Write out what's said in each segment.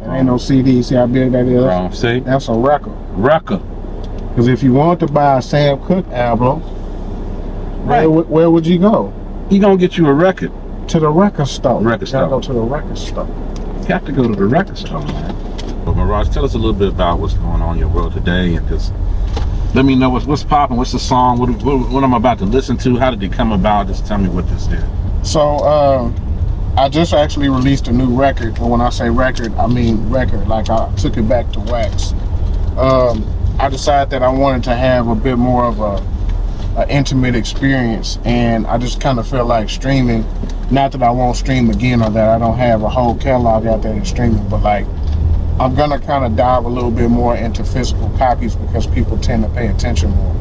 It ain't no CD. See how big that is? Wrong. See? That's a record. Record. Because if you want to buy a Sam Cooke album, Right. where would you go? You gonna get you a record. To the record store. Record store. You gotta go to the record store. You have to go to the record store, man. But Mirage, tell us a little bit about what's going on in your world today, and just let me know what's popping, what's the song, what I'm about to listen to, how did it come about? Just tell me what this is. So, I just actually released a new record, and when I say record, I mean record, like I took it back to wax. I decided that I wanted to have a bit more of a intimate experience, and I just kind of feel like streaming, not that I won't stream again or that I don't have a whole catalog out there that's streaming, but like I'm gonna kind of dive a little bit more into physical copies because people tend to pay attention more.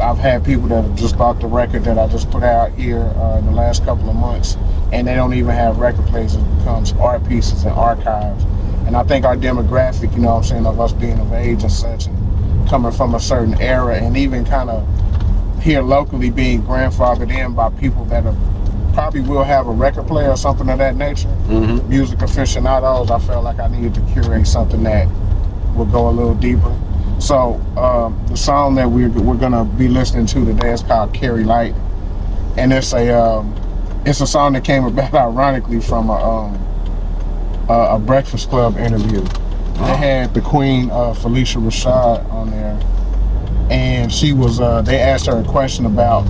I've had people that have just bought the record that I just put out here in the last couple of months, and they don't even have record players. It becomes art pieces and archives. And I think our demographic, you know what I'm saying, of us being of age and such, and coming from a certain era, and even kind of here locally being grandfathered in by people that are probably will have a record player or something of that nature, music aficionados, I felt like I needed to curate something that would go a little deeper. So the song that we're gonna be listening to today is called Carry Light, and it's a song that came about ironically from a Breakfast Club interview. They had the Queen Felicia Rashad on there, and she was they asked her a question about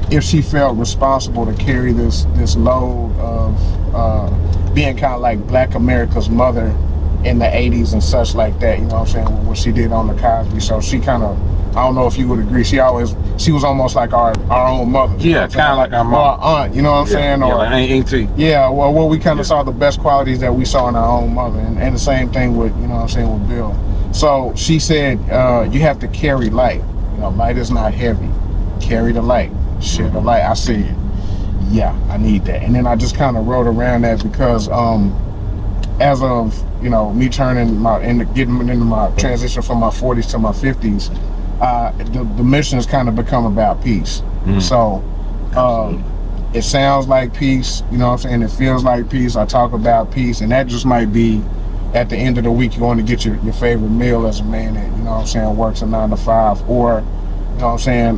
if she felt responsible to carry this load of being kind of like Black America's mother in the 80s and such like that, you know what I'm saying, what she did on the Cosby Show. She kind of, I don't know if you would agree, she was almost like our own mother. Yeah, kind of like our mom. Or our aunt, you know what I'm saying? Or like auntie. Yeah, well we kind of saw the best qualities that we saw in our own mother, and the same thing with, you know what I'm saying, with Bill. So she said, you have to carry light. You know, light is not heavy. Carry the light. Share the light. I said, yeah, I need that. And then I just kind of wrote around that because as of, you know, me getting into my transition from my 40s to my 50s, the mission has kind of become about peace. So it sounds like peace, you know what I'm saying, it feels like peace. I talk about peace, and that just might be at the end of the week you're going to get your favorite meal as a man that, you know what I'm saying, works a 9 to 5, or, you know what I'm saying,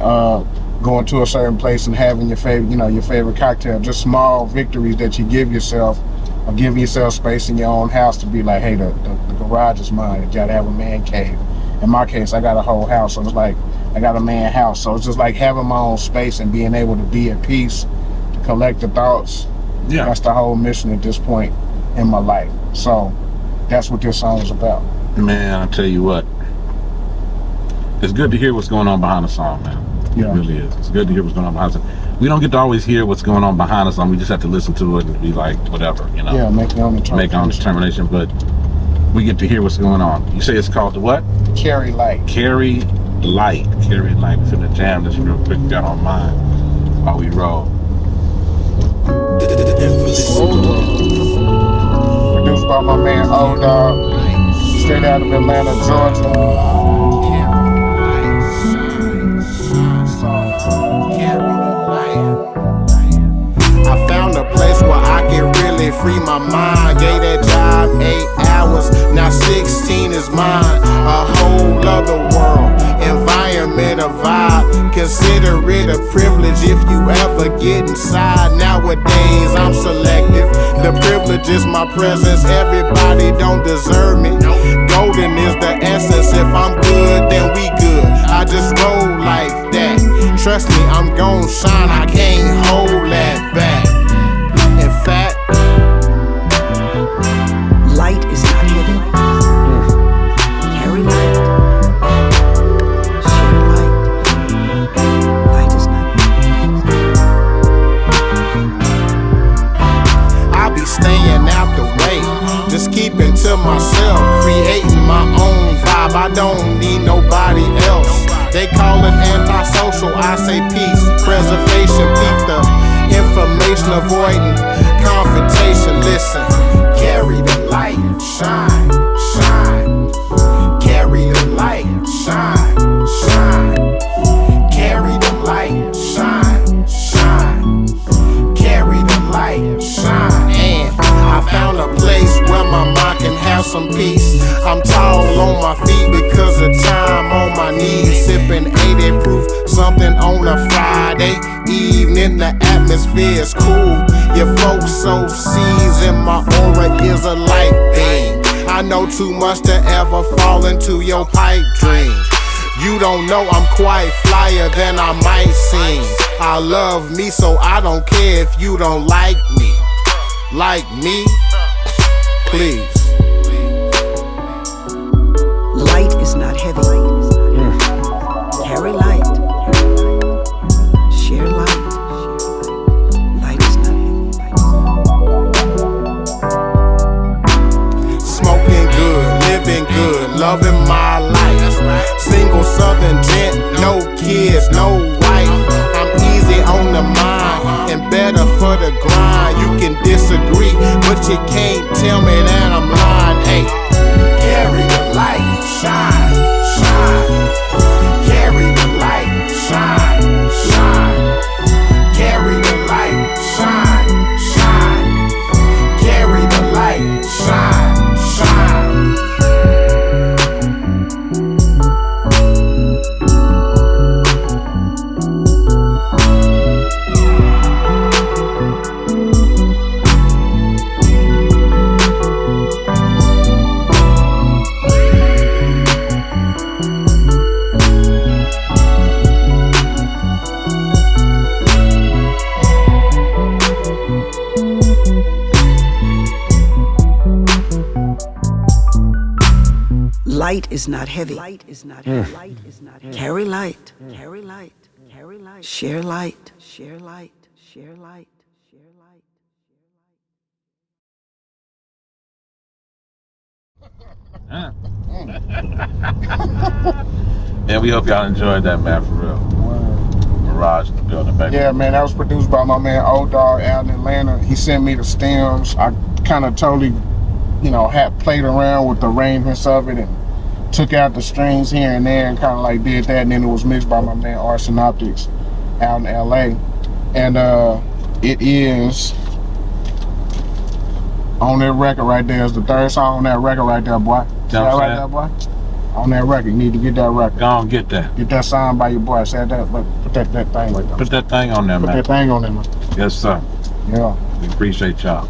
going to a certain place and having your favorite cocktail. Just small victories that you give yourself, or giving yourself space in your own house to be like, hey, the garage is mine. You gotta have a man cave. In my case, I got a whole house, so it's like I got a man house. So it's just like having my own space and being able to be at peace, to collect the thoughts. Yeah, that's the whole mission at this point in my life. So that's what this song is about. Man, I tell you what, it's good to hear what's going on behind the song, man. Yeah. It really is. It's good to hear what's going on behind the song. We don't get to always hear what's going on behind the song. We just have to listen to it and be like, whatever, you know. Yeah, make your own determination. Make our own determination, but we get to hear what's going on. You say it's called the what? Carry Light. Carry Light. Carry Light. We're finna jam this real quick. Got on mine while we roll. Produced by my man O-Dog, straight out of Atlanta, Georgia. I found a place where I can really free my mind. Gave that job 8 hours, now 16 is mine. A whole other world, environment, a vibe. Consider it a privilege if you ever get inside. Nowadays I'm selective, the privilege is my presence. Everybody don't deserve me. Golden is the essence, if I'm good then we good. I just roll like that. Trust me, I'm gon' shine, I can't hold that back. In fact, light is not heavy. Carry light. Share light. Light is not I be staying out the way, just keeping to myself, creating my own vibe. I don't need nobody else. They call it antisocial, I say peace, preservation, keep the information, avoiding confrontation. Listen, carry the light, shine, shine. Carry the light, shine, shine. Carry the light, shine, shine. Carry the light, shine. And I found a place where some peace. I'm tall on my feet because of time on my knees. Sipping 80 proof, something on a Friday evening. The atmosphere is cool. Your folks so seasoned, my aura is a light beam. I know too much to ever fall into your pipe dream. You don't know I'm quite flyer than I might seem. I love me, so I don't care if you don't like me. Like me, please. Light is not heavy. Carry light. Share light. Light is not heavy. Smoking good, living good, loving my life. Single southern gent, no kids, no wife. I'm easy on the mind and better for the grind. You can disagree, but you can't tell me that I'm lying. Hey, carry the light, shine, shine. Carry the light, shine, shine. Carry the light, shine, shine. Carry the light, shine, shine. Light is not heavy. Light is not heavy. Light is not heavy. Carry light. Carry light. Carry light. Share light. Share light. Share light. Share light. And we hope y'all enjoyed that, man, for real. Mirage in the building, baby. Yeah, man, that was produced by my man Old Dog out in Atlanta. He sent me the stems. I kind of totally, had played around with the arrangements of it and took out the strings here and there and kind of like did that. And then it was mixed by my man Arson Optics out in LA. And it is on that record right there. It's the third song on that record right there, boy. See that right there, boy? On that record, you need to get that record. Go on, get that. Get that signed by your boy. Say that, but put that thing right there. Put that thing on there, man. Put that thing on there, man. Yes, sir. Yeah. We appreciate y'all.